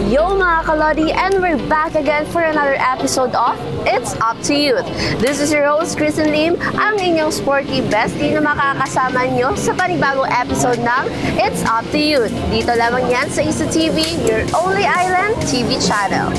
Yo mga kalodi, and we're back again for another episode of It's Up to Youth. This is your host, Kristen Lim, ang inyong sporty bestie na makakasama nyo sa panibagong episode ng It's Up to Youth. Dito lamang yan sa Isa TV, your only island TV channel.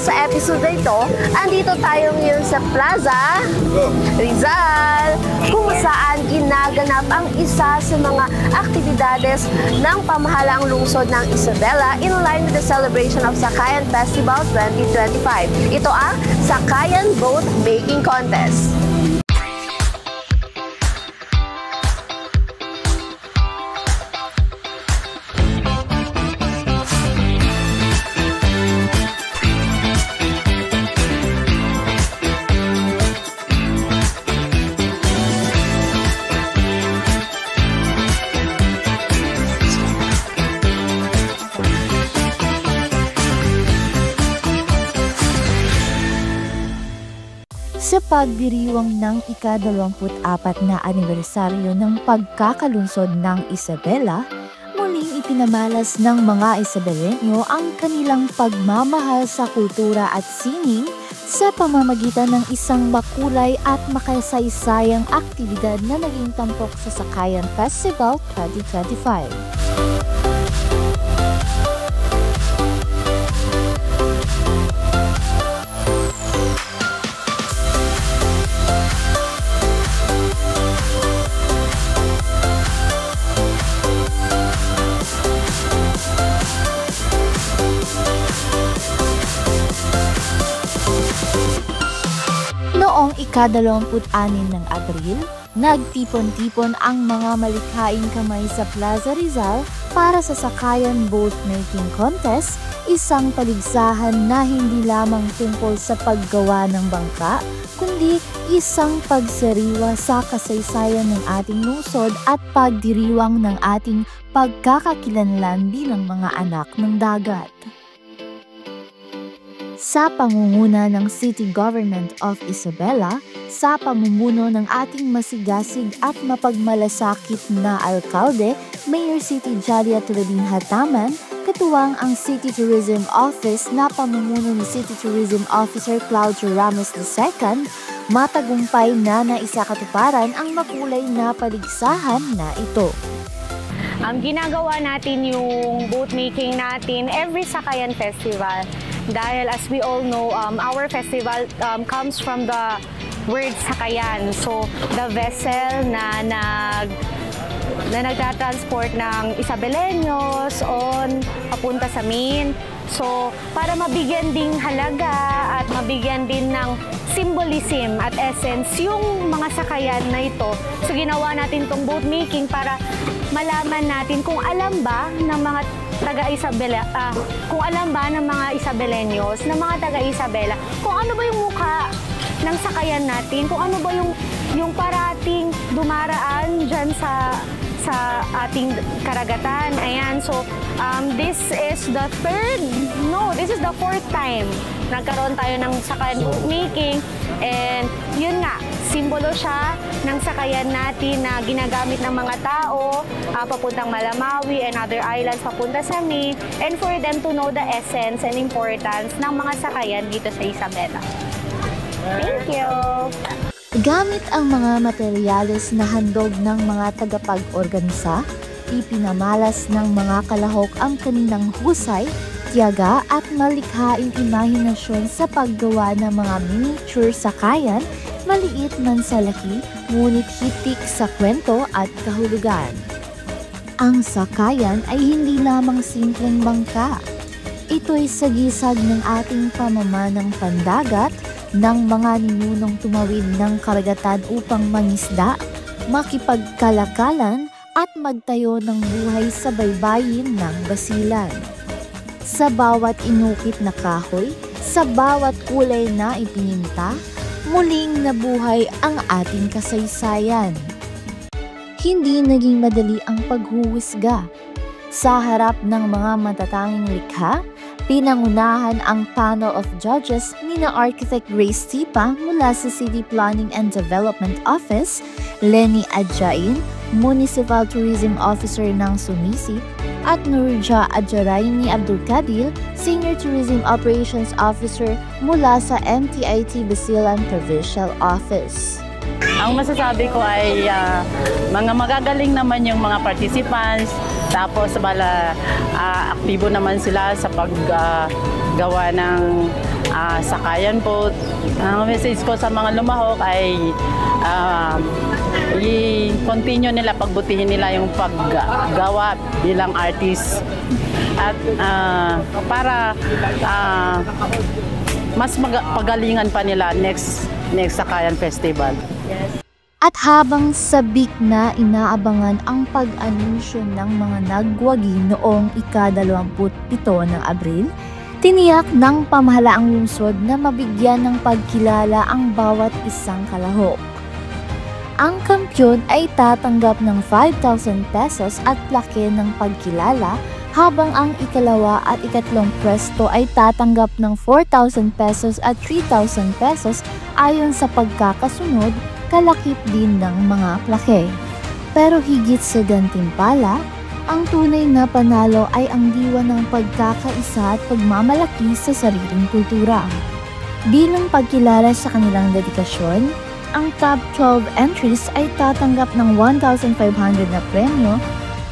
Sa episode na ito, andito tayo ngayon sa Plaza Rizal, kung saan ginaganap ang isa sa mga aktibidades ng pamahalaang lungsod ng Isabela in line with the celebration of Sakayan Festival 2025. Ito ang Sakayan Boat Making Contest. Sa pagdiriwang ng ika-24 na anibersaryo ng pagkakalunsod ng Isabela, muling ipinamalas ng mga Isabelenyo ang kanilang pagmamahal sa kultura at sining sa pamamagitan ng isang makulay at makasaysayang aktibidad na naging tampok sa Sakayan Festival 2025. Noong ika-26 ng Abril, nagtipon-tipon ang mga malikhaing kamay sa Plaza Rizal para sa Sakayan Boat Making Contest, isang paligsahan na hindi lamang tungkol sa paggawa ng bangka, kundi isang pagsariwa sa kasaysayan ng ating lungsod at pagdiriwang ng ating pagkakakilanlan bilang mga anak ng dagat. Sa pangunguna ng City Government of Isabela, sa pamumuno ng ating masigasig at mapagmalasakit na alkalde, Mayor City Jalia Tulabin Hataman, katuwang ang City Tourism Office na pamumuno ni City Tourism Officer Claudio Ramos II, matagumpay na naisakatuparan ang makulay na paligsahan na ito. Ginagawa natin yung boat making natin every Sakayan Festival. Dahil as we all know, our festival comes from the word Sakayan. So, the vessel na nagtatransport ng Isabeleños papunta sa main. So, para mabigyan ding halaga at mabigyan din ng symbolism at essence yung mga sakayan na ito. So, ginawa natin itong boat making para malaman natin kung alam ba ng mga taga-Isabela, kung alam ba ng mga Isabeleños, ng mga taga-Isabela, kung ano ba yung mukha ng sakayan natin, kung ano ba yung parating dumaraan dyan sa ating karagatan. Ayan, so this is the fourth time nagkaroon tayo ng sakayan making, and yun nga, simbolo siya ng sakayan natin na ginagamit ng mga tao papuntang Malamawi and other islands papunta sa May, and for them to know the essence and importance ng mga sakayan dito sa Isabela. Thank you! Gamit ang mga materyales na handog ng mga tagapag-organisa, ipinamalas ng mga kalahok ang kanilang husay, tiyaga at malikhaing imahinasyon sa paggawa ng mga miniature sakayan, maliit man sa laki, ngunit hitik sa kwento at kahulugan. Ang sakayan ay hindi lamang simpleng bangka. Ito'y sagisag ng ating pamamanang pandagat, ng mga ninunong tumawid ng karagatan upang mangisda, makipagkalakalan at magtayo ng buhay sa baybayin ng basilan. Sa bawat inukit na kahoy, sa bawat kulay na ipininta, muling nabuhay ang ating kasaysayan. Hindi naging madali ang paghuhusga. Sa harap ng mga matatanging likha, Pinangunahan ang panel of judges nina Architect Grace Tipa mula sa City Planning and Development Office, Lenny Adjain, Municipal Tourism Officer ng Sumisip, at Nurja Adjaraini Abdulkadir, Senior Tourism Operations Officer mula sa MTIT Basilan Provincial Office. Ang masasabi ko ay mga magagaling naman yung mga participants, tapos aktibo naman sila sa paggawa ng sakayan boat. Ang message ko sa mga lumahok ay i-continue nila, pagbutihin nila yung paggawa bilang artist at para mas pagalingan pa nila next Sakayan Festival. At habang sabik na inaabangan ang pag-anunsyo ng mga nagwagi noong ika-27 ng Abril, tiniyak ng pamahalaang lungsod na mabigyan ng pagkilala ang bawat isang kalahok. Ang kampyon ay tatanggap ng 5,000 pesos at plake ng pagkilala, habang ang ikalawa at ikatlong pwesto ay tatanggap ng 4,000 pesos at 3,000 pesos ayon sa pagkakasunod, kalakip din ng mga plake. Pero higit sa gantimpala, ang tunay na panalo ay ang diwa ng pagkakaisa at pagmamalaki sa sariling kultura. Bilang pagkilala sa kanilang dedikasyon, ang top 12 entries ay tatanggap ng 1,500 na premyo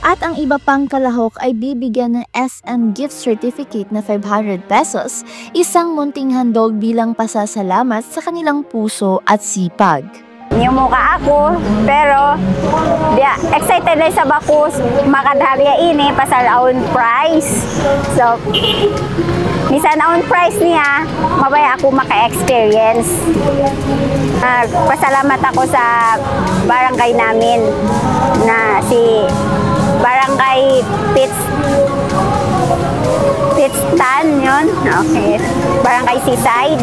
at ang iba pang kalahok ay bibigyan ng SM gift certificate na 500 pesos, isang munting handog bilang pasasalamat sa kanilang puso at sipag. Yung mukha ako, pero excited na sa bakus makadhariya ini pasal own prize. So, bisan own prize niya, mabaya ako maka-experience. Pasalamat ako sa barangay namin na si Barangay Pitstan yun. Okay. Barangay Seaside.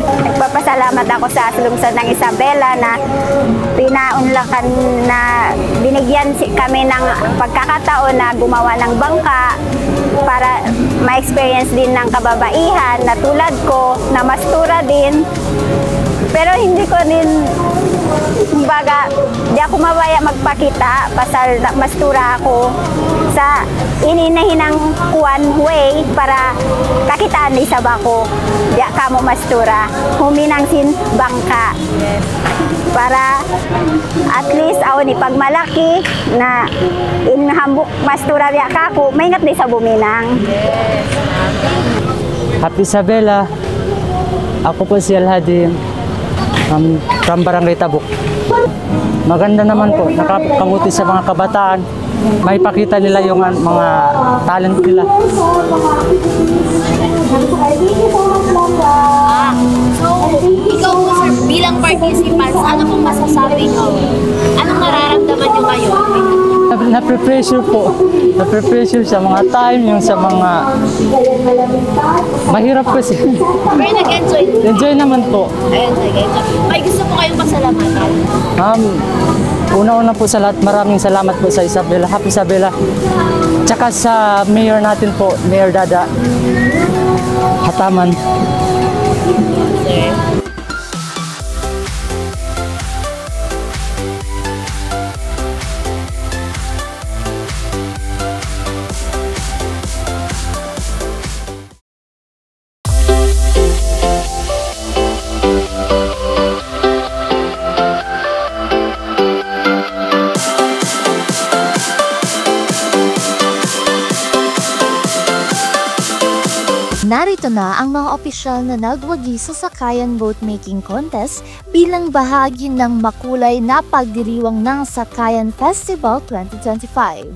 Nagpapasalamat ako sa lungsod ng Isabela na pinaunlakan na binigyan kami ng pagkakataon na gumawa ng bangka para ma-experience din ng kababaihan na tulad ko na mastura din. Pero hindi ko din, kumbaga, di ako mabaya magpakita pasal mastura ako sa ininahinang one way para kakitaan di sa bako. Di ka mo mastura, huminang sin bangka. Para at least ako ni pagmalaki na inhambuk mastura di ako, may ingat di sa buminang. Happy Isabela, ako po si Alhadim. From Barangay Tabuk. Maganda naman po, nakakanguti sa mga kabataan. May pakita nila yung mga talent nila. So, ikaw po sir, bilang participants, ano pong masasabi nyo? Anong nararamdaman nyo ngayon? Na-pressure po. Na-pressure sa mga time, yung sa mga... Mahirap kasi. Pero nag-enjoy? Enjoy naman po. Ayun, nag-enjoy. May gusto po kayong pasalamatan? Una-una po sa lahat, maraming salamat po sa Isabela. Happy Isabela. Tsaka sa mayor natin po, Mayor Dada Hataman. Sir. Narito na ang mga opisyal na nagwagi sa Sakayan Boatmaking Contest bilang bahagi ng makulay na pagdiriwang ng Sakayan Festival 2025.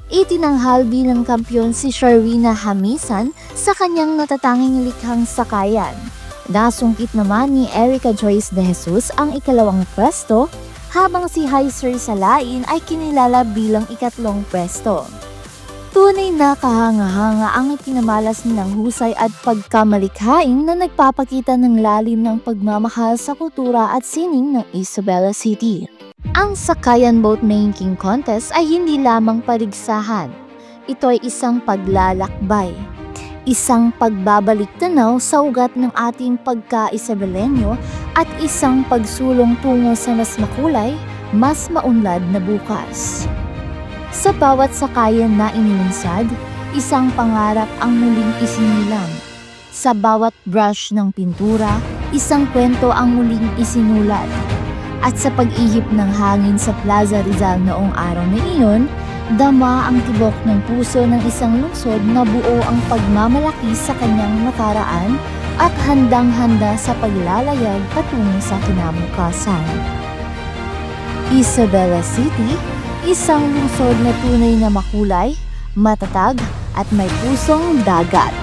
Itinanghal bilang kampyon si Sharwina Hamisan sa kanyang natatanging likhang sakayan. Nasungkit naman ni Erica Joyce de Jesus ang ikalawang pwesto, habang si Heiser Salain ay kinilala bilang ikatlong pwesto. Tunay na kahanga-hanga ang ipinamalas ng husay at pagkamalikhain na nagpapakita ng lalim ng pagmamahal sa kultura at sining ng Isabela City. Ang Sakayan Boat Making Contest ay hindi lamang paligsahan. Ito ay isang paglalakbay, isang pagbabalik-tanaw sa ugat ng ating pagka-Isabelenyo at isang pagsulong tungo sa mas makulay, mas maunlad na bukas. Sa bawat sakayan na inilunsad, isang pangarap ang muling isinilang. Sa bawat brush ng pintura, isang kwento ang muling isinulat. At sa pag-ihip ng hangin sa Plaza Rizal noong araw na iyon, dama ang tibok ng puso ng isang lungsod na buo ang pagmamalaki sa kanyang nakaraan at handang-handa sa paglalayag patungo sa kinabukasan. Isabela City, isang lungsod na tunay na makulay, matatag at may pusong dagat.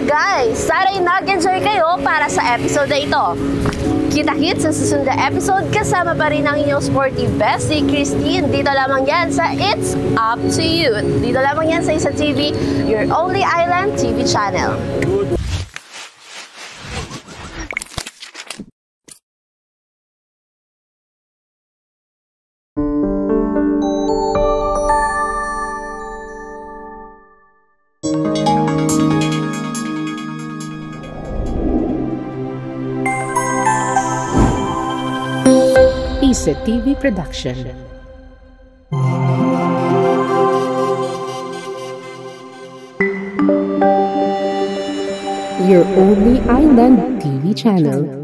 Guys, sana'y nag-enjoy kayo para sa episode na ito. Kita-kits sa susunod na episode kasama pa rin ang inyong sporty bestie, Christine. Dito lamang yan sa It's Up to You. Dito lamang yan sa Isa TV, your only island TV channel. Isa TV Production. Your only island TV channel.